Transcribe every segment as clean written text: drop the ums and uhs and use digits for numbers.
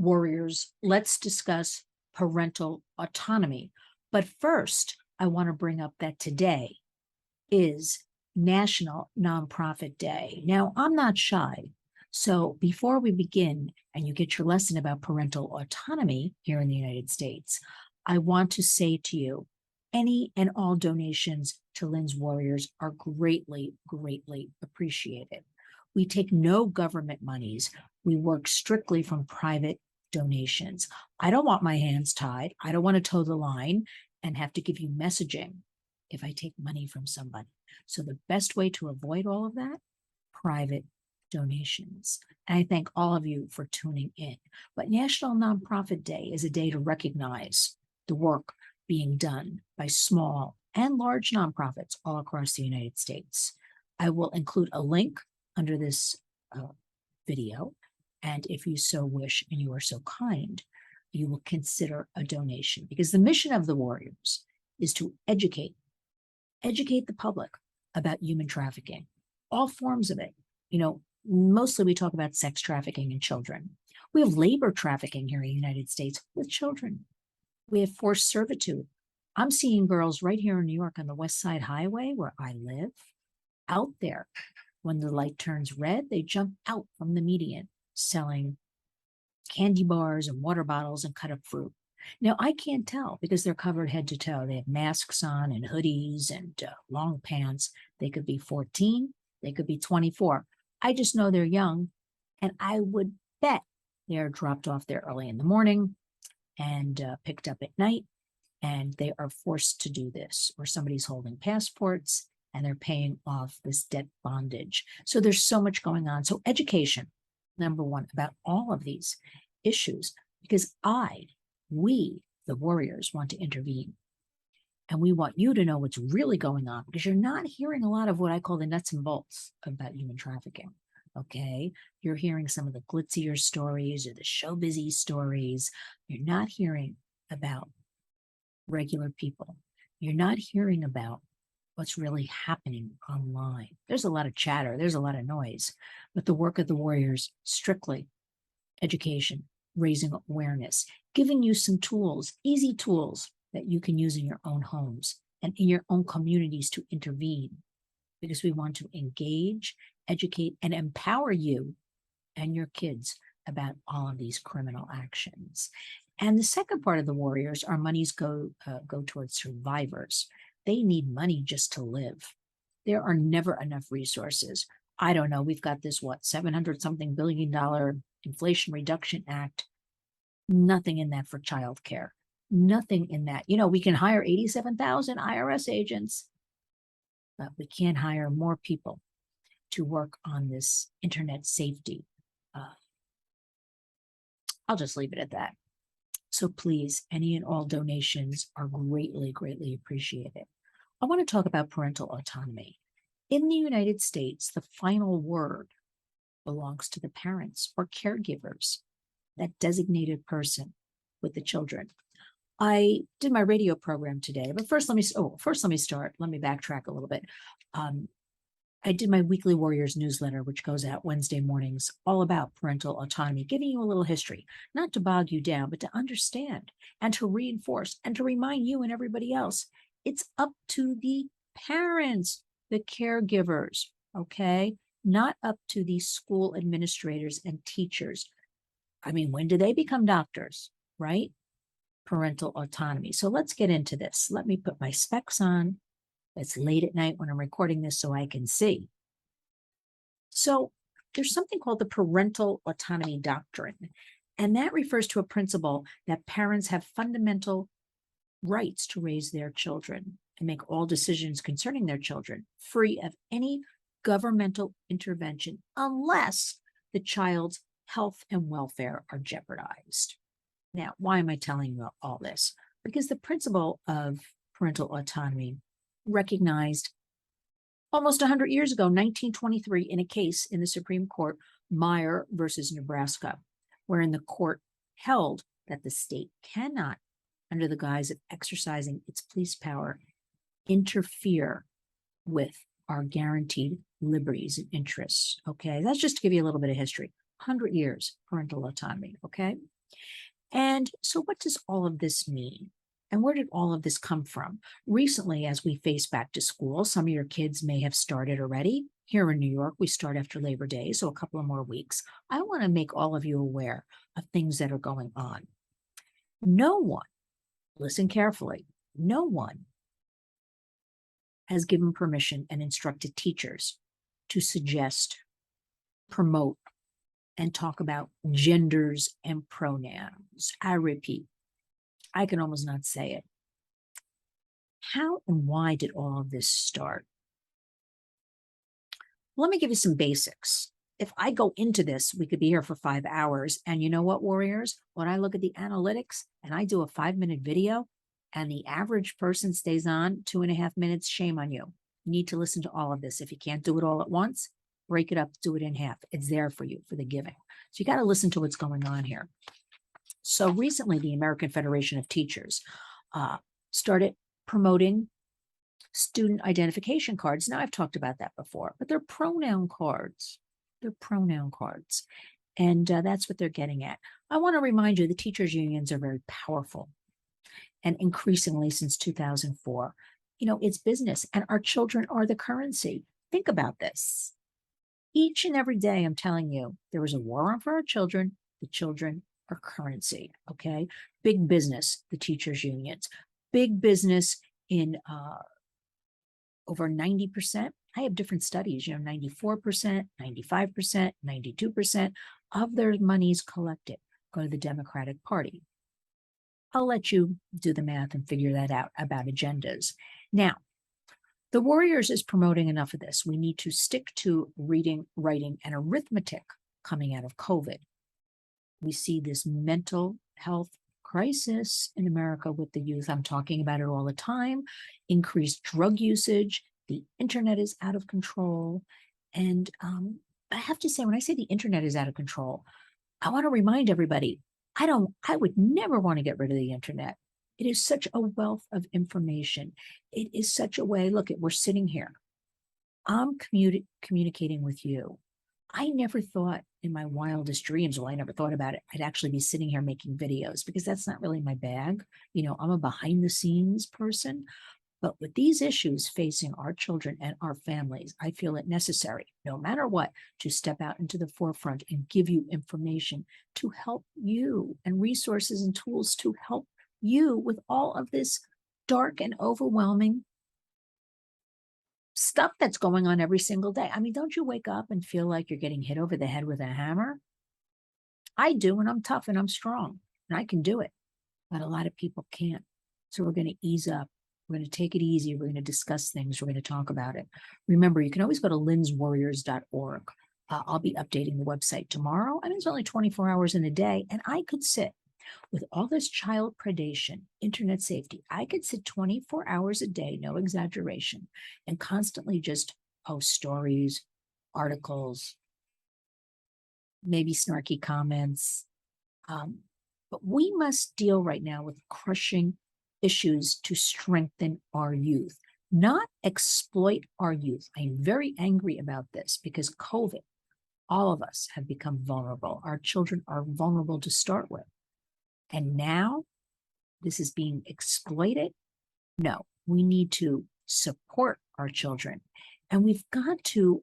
Warriors, let's discuss parental autonomy. But first, I want to bring up that today is National Nonprofit Day. Now, I'm not shy. So before we begin and you get your lesson about parental autonomy here in the United States, I want to say to you, any and all donations to Lynn's Warriors are greatly, greatly appreciated. We take no government monies. We work strictly from private donations. I don't want my hands tied. I don't want to toe the line and have to give you messaging if I take money from somebody. So the best way to avoid all of that, private donations. And I thank all of you for tuning in. But National Nonprofit Day is a day to recognize the work being done by small and large nonprofits all across the United States. I will include a link under this video. And if you so wish and you are so kind, you will consider a donation, because the mission of the Warriors is to educate the public about human trafficking, all forms of it. You know, mostly we talk about sex trafficking in children. We have labor trafficking here in the United States with children. We have forced servitude. I'm seeing girls right here in New York on the West Side Highway where I live, out there. When the light turns red, they jump out from the median selling candy bars and water bottles and cut up fruit. Now, I can't tell because they're covered head to toe. They have masks on and hoodies and long pants. They could be 14. They could be 24. I just know they're young, and I would bet they're dropped off there early in the morning and picked up at night, and they are forced to do this, or somebody's holding passports and they're paying off this debt bondage. So there's so much going on. So education, number one, about all of these issues, because we, the Warriors, want to intervene. And we want you to know what's really going on, because you're not hearing a lot of what I call the nuts and bolts about human trafficking. Okay, you're hearing some of the glitzier stories or the show busy stories. You're not hearing about regular people. You're not hearing about what's really happening online. There's a lot of chatter, there's a lot of noise, but the work of the Warriors, strictly education, raising awareness, giving you some tools, easy tools that you can use in your own homes and in your own communities to intervene, because we want to engage, educate, and empower you and your kids about all of these criminal actions. And the second part of the Warriors, our monies go towards survivors. They need money just to live. There are never enough resources. I don't know, we've got this, 700-something billion Inflation Reduction Act. Nothing in that for childcare. Nothing in that. You know, we can hire 87,000 IRS agents, but we can't hire more people to work on this internet safety. I'll just leave it at that. So please, any and all donations are greatly, greatly appreciated. I want to talk about parental autonomy. In the United States, the final word belongs to the parents or caregivers, that designated person with the children. I did my radio program today, but first let me start. Let me backtrack a little bit. I did my weekly Warriors newsletter, which goes out Wednesday mornings, all about parental autonomy, giving you a little history, not to bog you down, but to understand and to reinforce and to remind you and everybody else, it's up to the parents, the caregivers, okay? Not up to the school administrators and teachers. I mean, when do they become doctors, right? Parental autonomy. So let's get into this. Let me put my specs on. It's late at night when I'm recording this so I can see. So there's something called the Parental Autonomy Doctrine, and that refers to a principle that parents have fundamental rights to raise their children and make all decisions concerning their children free of any governmental intervention unless the child's health and welfare are jeopardized. Now, why am I telling you all this? Because the principle of parental autonomy recognized almost 100 years ago, 1923, in a case in the Supreme Court, Meyer versus Nebraska, wherein the court held that the state cannot, under the guise of exercising its police power, interfere with our guaranteed liberties and interests. Okay, that's just to give you a little bit of history. 100 years, parental autonomy. Okay, And so, what does all of this mean? And where did all of this come from? Recently, as we face back to school, some of your kids may have started already. Here in New York, we start after Labor Day, so a couple of more weeks. I want to make all of you aware of things that are going on. No one, listen carefully, no one has given permission and instructed teachers to suggest, promote, and talk about genders and pronouns. I repeat, I can almost not say it. How and why did all of this start? Let me give you some basics. If I go into this, we could be here for 5 hours. And you know what, warriors? When I look at the analytics and I do a 5-minute video and the average person stays on 2.5 minutes, shame on you. You need to listen to all of this. If you can't do it all at once, break it up, do it in half. It's there for you, for the giving. So you got to listen to what's going on here. So recently, the American Federation of Teachers started promoting student identification cards. Now, I've talked about that before, but they're pronoun cards. They're pronoun cards. And that's what they're getting at. I want to remind you, the teachers' unions are very powerful. And increasingly since 2004, it's business and our children are the currency. Think about this. Each and every day, I'm telling you, there is a war on for our children. The children are currency, okay? Big business, the teachers' unions. Big business in over 90%. I have different studies, 94%, 95%, 92% of their monies collected go to the Democratic Party. I'll let you do the math and figure that out about agendas. Now, the Warriors is promoting enough of this. We need to stick to reading, writing, and arithmetic coming out of COVID. We see this mental health crisis in America with the youth. I'm talking about it all the time. Increased drug usage. The internet is out of control. And I have to say, when I say the internet is out of control, I want to remind everybody, I would never want to get rid of the internet. It is such a wealth of information. It is such a way, look, we're sitting here. I'm communicating with you. I never thought in my wildest dreams, well, I never thought about it, I'd actually be sitting here making videos because that's not really my bag. I'm a behind the scenes person. But with these issues facing our children and our families, I feel it necessary, no matter what, to step out into the forefront and give you information to help you and resources and tools to help you with all of this dark and overwhelming stuff that's going on every single day. I mean, don't you wake up and feel like you're getting hit over the head with a hammer? I do, and I'm tough and I'm strong and I can do it, but a lot of people can't. So we're going to ease up. We're going to take it easy. We're going to discuss things. We're going to talk about it. Remember, you can always go to lynswarriors.org. I'll be updating the website tomorrow. I mean, it's only 24 hours in a day, and I could sit with all this child predation, internet safety. I could sit 24 hours a day, no exaggeration, and constantly just post stories, articles, maybe snarky comments. But we must deal right now with crushing issues to strengthen our youth, not exploit our youth. I'm very angry about this because COVID, all of us have become vulnerable. Our children are vulnerable to start with. And now this is being exploited. No, we need to support our children. And we've got to,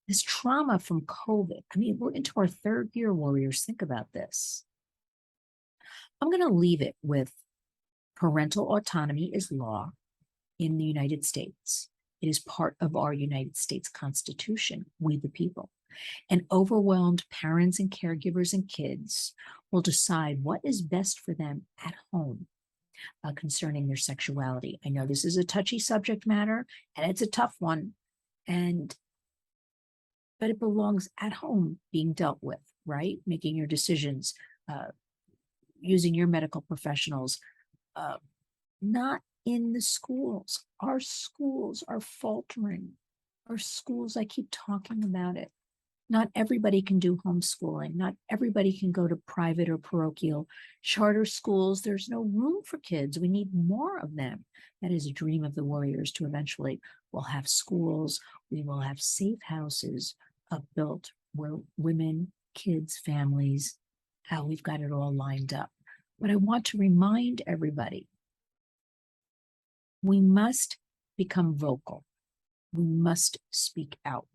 this trauma from COVID. I mean, we're into our 3rd year, warriors. Think about this. I'm going to leave it with parental autonomy is law in the United States. It is part of our United States Constitution, we the people. And overwhelmed parents and caregivers and kids will decide what is best for them at home concerning their sexuality. I know this is a touchy subject matter and it's a tough one, but it belongs at home being dealt with, right? Making your decisions, using your medical professionals, not in the schools. Our schools are faltering. Our schools, I keep talking about it. Not everybody can do homeschooling. Not everybody can go to private or parochial charter schools. There's no room for kids. We need more of them. That is a dream of the warriors to eventually we'll have schools. We will have safe houses built where women, kids, families how we've got it all lined up. But I want to remind everybody, we must become vocal. We must speak out.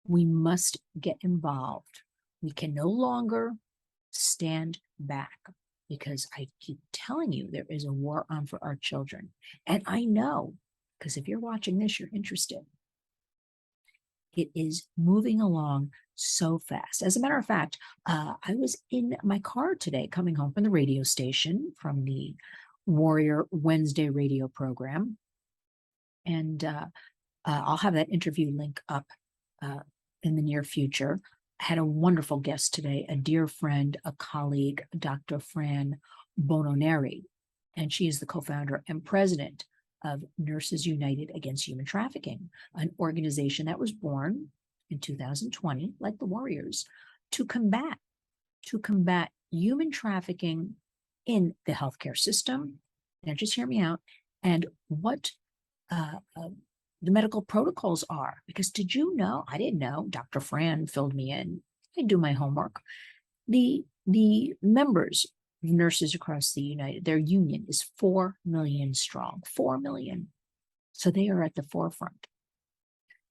We must get involved. We can no longer stand back, because I keep telling you there is a war on for our children. And I know, because if you're watching this, you're interested. It is moving along so fast. As a matter of fact, I was in my car today coming home from the radio station, from the Warrior Wednesday radio program. And I'll have that interview link up in the near future. I had a wonderful guest today, a dear friend, a colleague, Dr. Fran Bononeri, and she is the co-founder and president of Nurses United Against Human Trafficking, an organization that was born in 2020, like the Warriors, to combat human trafficking in the healthcare system. Now, just hear me out, and what the medical protocols are. Because did you know? I didn't know. Dr. Fran filled me in. I do my homework. The members of nurses across the United, their union is 4 million strong. 4 million. So they are at the forefront.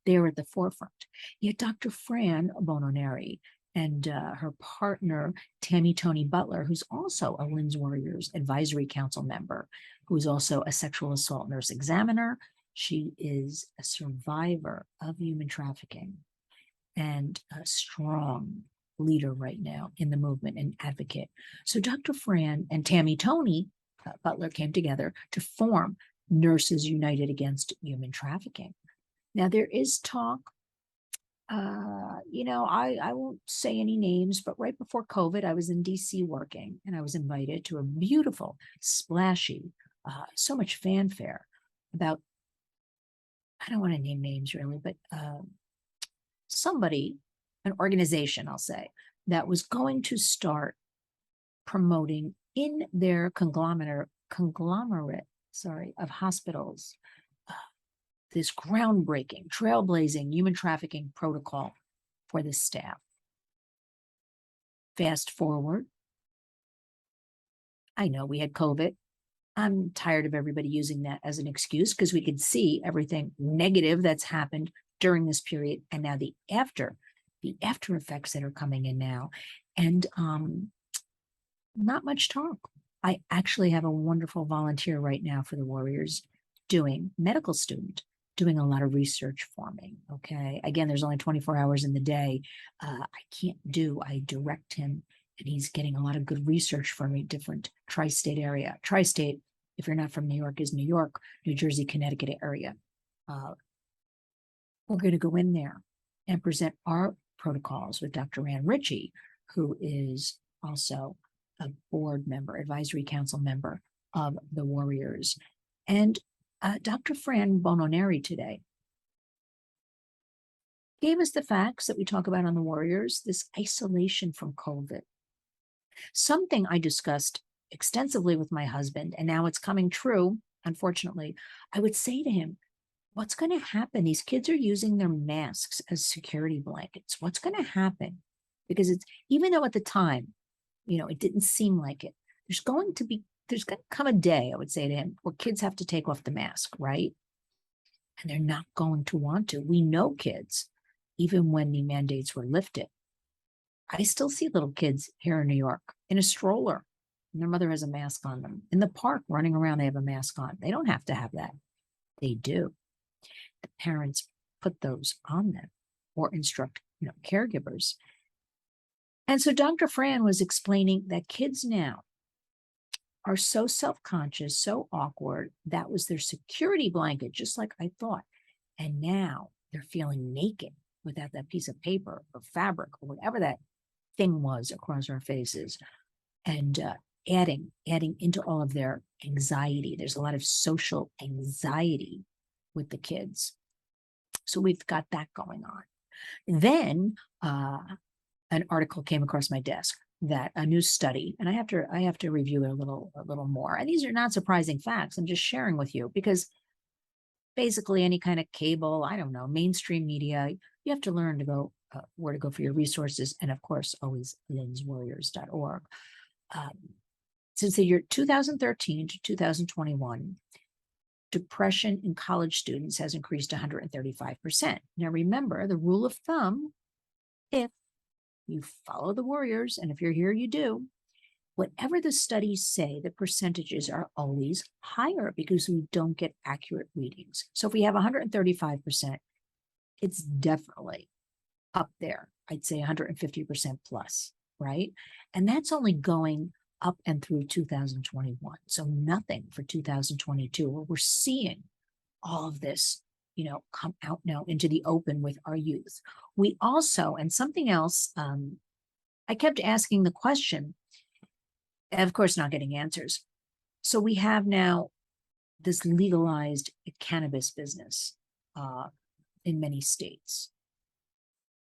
They are at the forefront. Yet Dr. Fran Bononeri and her partner, Tammy Tony Butler, who's also a Lynn's Warriors Advisory Council member, who's also a sexual assault nurse examiner. She is a survivor of human trafficking and a strong leader right now in the movement and advocate. So Dr. Fran and Tammy Tony Butler came together to form Nurses United Against Human Trafficking. Now, there is talk, I won't say any names, but right before COVID, I was in DC working, and I was invited to a beautiful, splashy, so much fanfare about, I don't want to name names really, but somebody, an organization, I'll say, that was going to start promoting in their conglomerate of hospitals, this groundbreaking, trailblazing human trafficking protocol for the staff. Fast forward, I know we had COVID. I'm tired of everybody using that as an excuse, because we could see everything negative that's happened during this period, and now the after effects that are coming in now. And not much talk. I actually have a wonderful volunteer right now for the Warriors, medical student, doing a lot of research for me. Okay. Again, there's only 24 hours in the day. I direct him, and he's getting a lot of good research for me, different tri-state area. Tri-state, if you're not from New York, is New York, New Jersey, Connecticut area. We're going to go in there and present our protocols with Dr. Ann Ritchie, who is also a board member, advisory council member of the Warriors. And Dr. Fran Bononeri today gave us the facts that we talk about on the Warriors, this isolation from COVID. Something I discussed extensively with my husband, and now it's coming true, unfortunately. I would say to him, what's going to happen? These kids are using their masks as security blankets. What's going to happen? Because it's, even though at the time, it didn't seem like it, there's going to come a day, I would say to him, where kids have to take off the mask, right? And they're not going to want to. We know kids, even when the mandates were lifted. I still see little kids here in New York in a stroller, and their mother has a mask on them. In the park, running around, they have a mask on. They don't have to have that. They do. The parents put those on them or instruct, caregivers. And so Dr. Fran was explaining that kids now are so self-conscious, so awkward. That was their security blanket, just like I thought. And now they're feeling naked without that piece of paper or fabric or whatever that thing was across our faces, and adding into all of their anxiety. There's a lot of social anxiety with the kids. So we've got that going on. Then an article came across my desk, that a new study, and I have to review it a little more. And these are not surprising facts. I'm just sharing with you, because basically any kind of cable, I don't know, mainstream media, you have to learn to go where to go for your resources. And of course, always lynswarriors.org. Since the year 2013 to 2021, depression in college students has increased 135%. Now, remember the rule of thumb, if you follow the warriors, and if you're here, you do, whatever the studies say, the percentages are always higher because we don't get accurate readings. So if we have 135%, it's definitely up there. I'd say 150% plus, right? And that's only going up and through 2021. So nothing for 2022, where we're seeing all of this, come out now into the open with our youth. We also, and something else, I kept asking the question, and of course not getting answers. So we have now this legalized cannabis business in many states.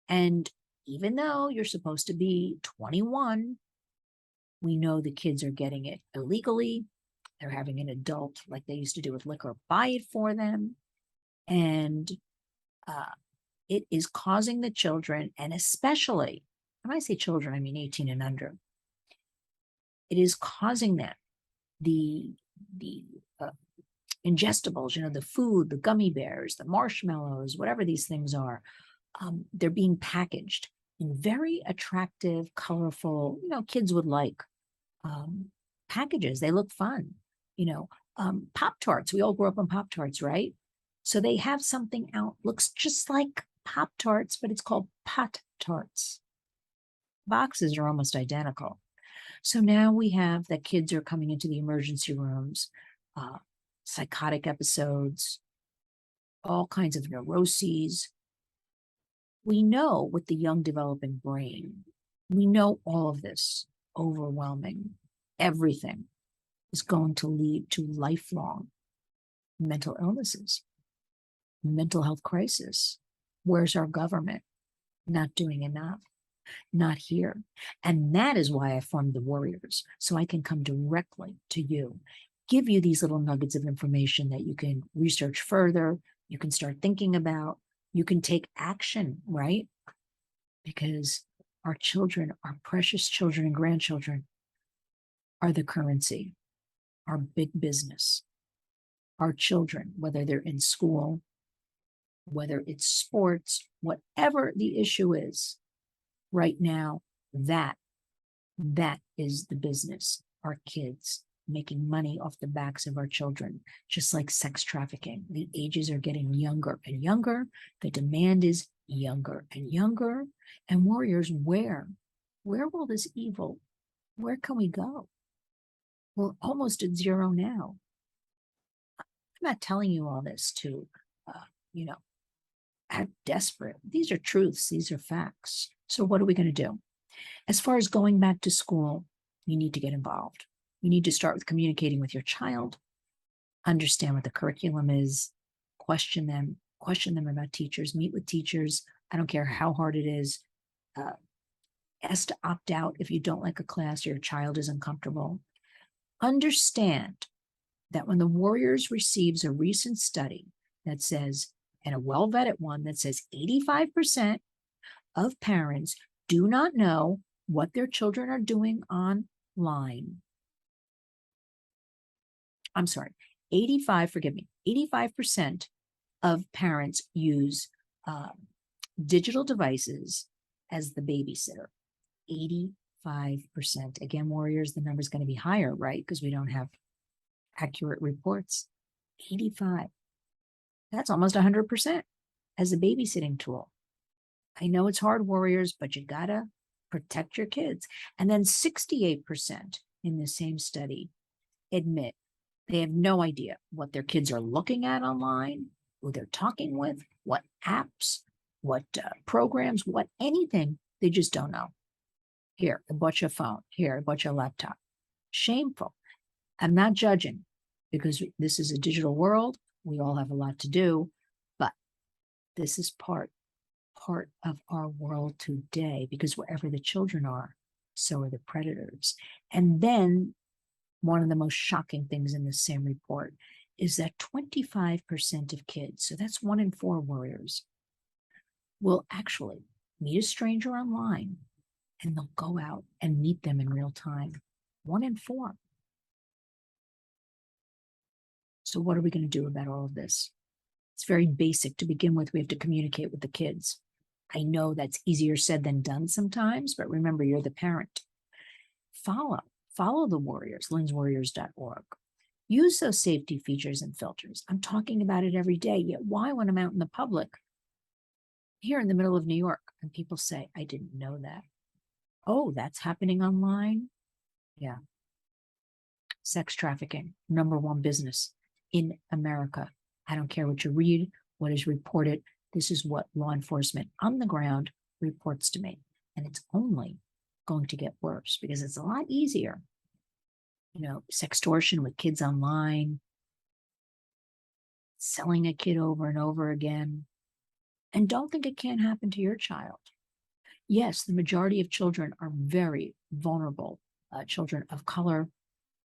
And even though you're supposed to be 21, we know the kids are getting it illegally. They're having an adult, like they used to do with liquor, buy it for them. And it is causing the children, and especially, when I say children, I mean 18 and under, it is causing them the ingestibles, the food, the gummy bears, the marshmallows, whatever these things are. They're being packaged in very attractive, colorful, kids would like packages. They look fun. Pop-Tarts. We all grew up on Pop-Tarts, right? So they have something out, looks just like Pop-Tarts, but it's called Pot-Tarts. Boxes are almost identical. So now we have that kids are coming into the emergency rooms, psychotic episodes, all kinds of neuroses. We know with the young developing brain, we know all of this overwhelming. Everything is going to lead to lifelong mental illnesses, mental health crisis. Where's our government? Not doing enough, not here. And that is why I formed the Warriors, so I can come directly to you, give you these little nuggets of information that you can research further, you can start thinking about, you can take action, right? Because our children, our precious children and grandchildren, are the currency, our big business. Our children, whether they're in school, whether it's sports, whatever the issue is, right now, that is the business. Our kids making money off the backs of our children, just like sex trafficking. The ages are getting younger and younger. The demand is younger and younger. And warriors, where will this evil, where can we go? We're almost at zero now. I'm not telling you all this to, act desperate. These are truths. These are facts. So what are we going to do? As far as going back to school, you need to get involved. You need to start with communicating with your child, understand what the curriculum is, question them about teachers, meet with teachers. I don't care how hard it is. Ask to opt out if you don't like a class or your child is uncomfortable. Understand that when the Warriors receives a recent study that says, and a well-vetted one that says 85% of parents do not know what their children are doing online. I'm sorry, 85% of parents use digital devices as the babysitter. 85%. Again, Warriors, the number is going to be higher, right? Because we don't have accurate reports. 85. That's almost 100% as a babysitting tool. I know it's hard, Warriors, but you gotta protect your kids. And then 68% in the same study admit they have no idea what their kids are looking at online, who they're talking with, what apps, what programs, what anything. They just don't know. Here, I bought you a phone. Here, I bought you a laptop. Shameful. I'm not judging because this is a digital world. We all have a lot to do, but this is part of our world today, because wherever the children are, so are the predators. And then one of the most shocking things in the same report is that 25% of kids, so that's 1 in 4 Warriors, will actually meet a stranger online, and they'll go out and meet them in real time. 1 in 4. So what are we going to do about all of this? It's very basic. To begin with, we have to communicate with the kids. I know that's easier said than done sometimes, but remember, you're the parent. Follow the warriors, lynswarriors.org. Use those safety features and filters. I'm talking about it every day, yet why, when I'm out in the public, here in the middle of New York, and people say, I didn't know that. Oh, that's happening online? Yeah. Sex trafficking, #1 business in America. I don't care what you read, what is reported. This is what law enforcement on the ground reports to me. And it's only going to get worse because it's a lot easier. Sextortion with kids online, selling a kid over and over again. And don't think it can't happen to your child. Yes, the majority of children are very vulnerable, children of color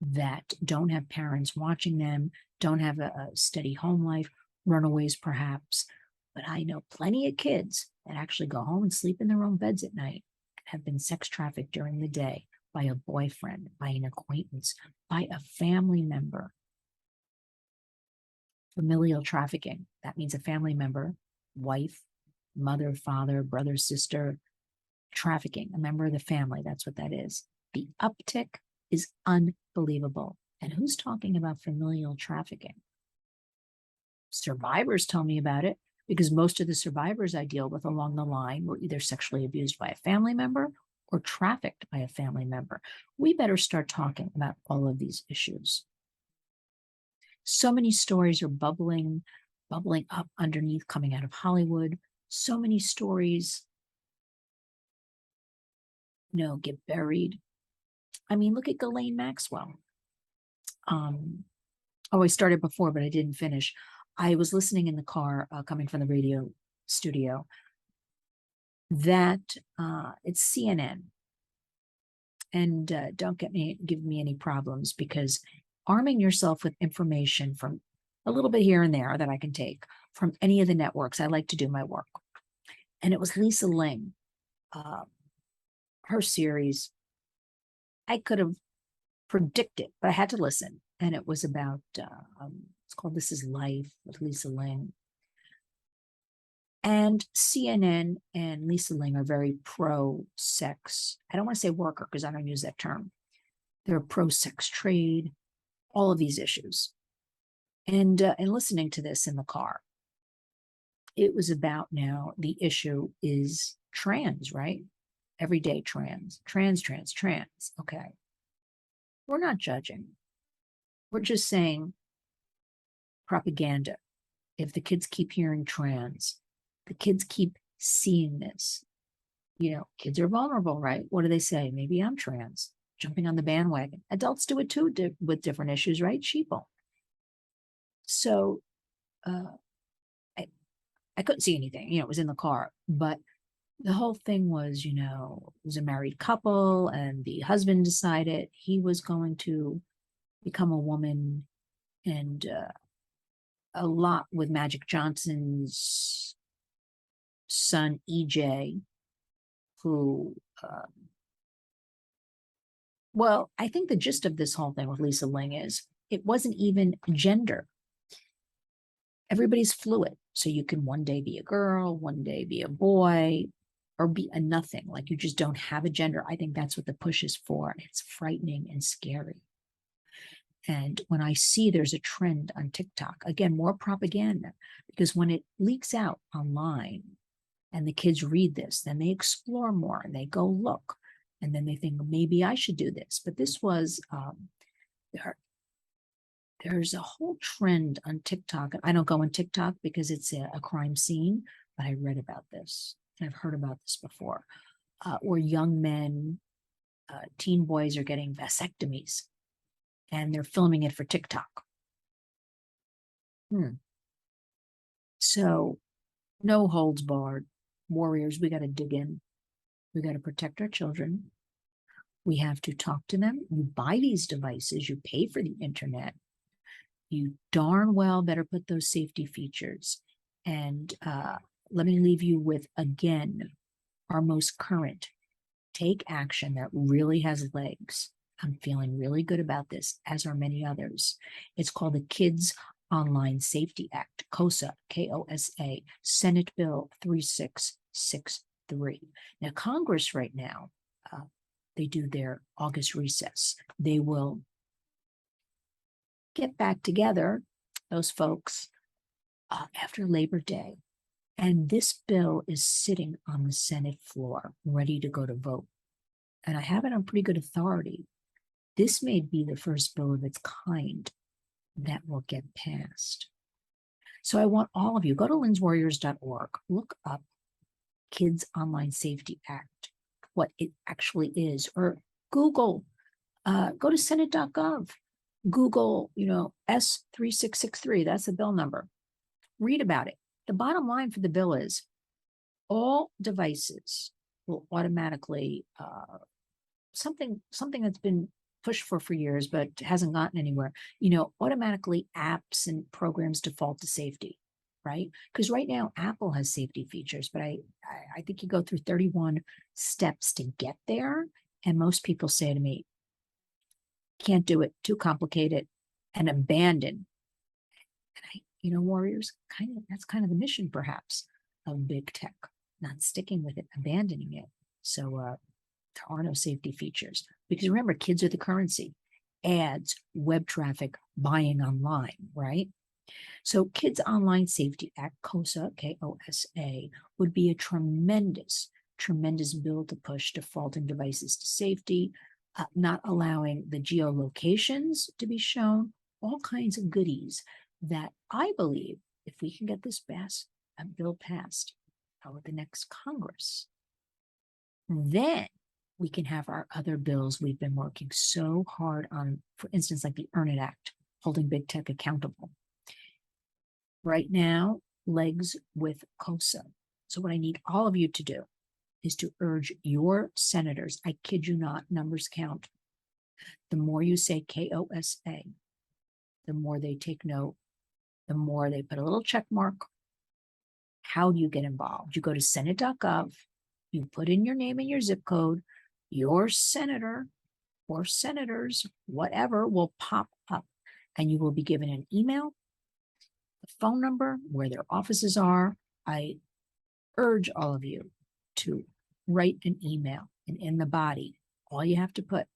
that don't have parents watching them, don't have a steady home life, runaways perhaps. But I know plenty of kids that actually go home and sleep in their own beds at night, have been sex trafficked during the day by a boyfriend, by an acquaintance, by a family member. Familial trafficking, that means a family member, wife, mother, father, brother, sister, trafficking, a member of the family. That's what that is. The uptick is unbelievable. And who's talking about familial trafficking? Survivors tell me about it, because most of the survivors I deal with along the line were either sexually abused by a family member or trafficked by a family member. We better start talking about all of these issues. So many stories are bubbling up underneath, coming out of Hollywood. So many stories, get buried. I mean, look at Ghislaine Maxwell. I started before, but I didn't finish. I was listening in the car coming from the radio studio that it's CNN. And don't give me any problems, because arming yourself with information from a little bit here and there that I can take from any of the networks, I like to do my work. And it was Lisa Ling, her series. I could have predicted, but I had to listen. And it was about, it's called This Is Life with Lisa Ling. And CNN and Lisa Ling are very pro-sex. I don't want to say worker, because I don't use that term. They're pro-sex trade, all of these issues. And listening to this in the car, it was about, now the issue is trans, right? Everyday trans. Okay. We're not judging. We're just saying propaganda. If the kids keep hearing trans, the kids keep seeing this. Kids are vulnerable, right? What do they say? Maybe I'm trans. Jumping on the bandwagon. Adults do it too, with different issues, right? Sheeple. So I couldn't see anything. It was in the car. But the whole thing was, it was a married couple, and the husband decided he was going to become a woman, and a lot with Magic Johnson's son, EJ, who, I think the gist of this whole thing with Lisa Ling is it wasn't even gender. Everybody's fluid. So you can one day be a girl, one day be a boy, or be a nothing. Like, you just don't have a gender. I think that's what the push is for. It's frightening and scary. And when I see there's a trend on TikTok, again, more propaganda, because when it leaks out online and the kids read this, then they explore more and they go look, and then they think, maybe I should do this. But this was, there's a whole trend on TikTok. I don't go on TikTok because it's a crime scene, but I read about this, and I've heard about this before, where young men, teen boys, are getting vasectomies, and they're filming it for TikTok. So, no holds barred. Warriors, we got to dig in. We got to protect our children. We have to talk to them. You buy these devices, you pay for the internet. You darn well better put those safety features. And let me leave you with, again, our most current, take action that really has legs. I'm feeling really good about this, as are many others. It's called the Kids Online Safety Act, KOSA, K-O-S-A, Senate Bill 3663. Now, Congress right now, they do their August recess. They will get back together, those folks, after Labor Day. And this bill is sitting on the Senate floor, ready to go to vote. And I have it on pretty good authority. This may be the first bill of its kind that will get passed. So I want all of you, go to lynswarriors.org, look up Kids Online Safety Act, what it actually is, or Google, go to senate.gov, Google, S3663, that's the bill number. Read about it. The bottom line for the bill is all devices will automatically, something that's been pushed for years, but hasn't gotten anywhere, automatically apps and programs default to safety, right? Because right now Apple has safety features, but I think you go through 31 steps to get there. And most people say to me, can't do it, too complicated, and abandon. And warriors, that's kind of the mission perhaps of big tech, not sticking with it, abandoning it. So there are no safety features, because remember, kids are the currency. Ads, web traffic, buying online, right? So Kids Online Safety Act, KOSA, K-O-S-A, would be a tremendous bill to push defaulting devices to safety, not allowing the geolocations to be shown, all kinds of goodies that I believe, if we can get this bill passed with the next Congress, then we can have our other bills we've been working so hard on, for instance, like the Earn It Act, holding big tech accountable. Right now, legs with KOSA. So what I need all of you to do is to urge your senators, I kid you not, numbers count. The more you say KOSA, the more they take note, the more they put a little check mark. How do you get involved? You go to senate.gov, you put in your name and your zip code, your senator or senators, whatever, will pop up, and you will be given an email, a phone number, where their offices are. I urge all of you to write an email, and in the body, all you have to put,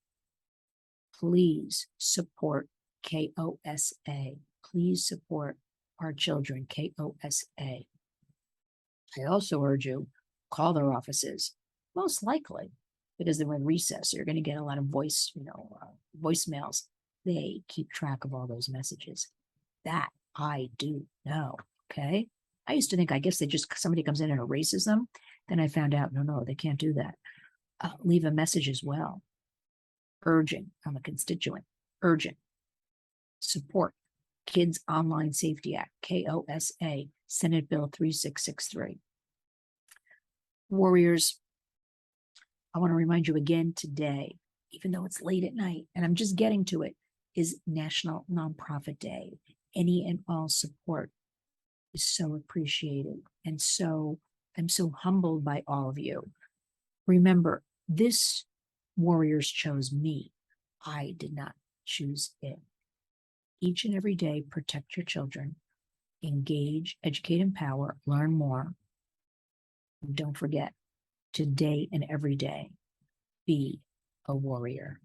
please support KOSA. Please support our children, KOSA. I also urge you, call their offices, most likely, because they're in recess. You're going to get a lot of voicemails. They keep track of all those messages. That I do know, okay? I used to think, I guess somebody comes in and erases them. Then I found out, no, they can't do that. Leave a message as well. Urging, I'm a constituent, urgent support Kids Online Safety Act, KOSA, Senate Bill 3663. Warriors, I want to remind you again today, even though it's late at night, and I'm just getting to it, is National Nonprofit Day. Any and all support is so appreciated. And so I'm so humbled by all of you. Remember, this Warriors chose me. I did not choose it. Each and every day, protect your children, engage, educate, empower, learn more. And don't forget, today and every day, be a warrior.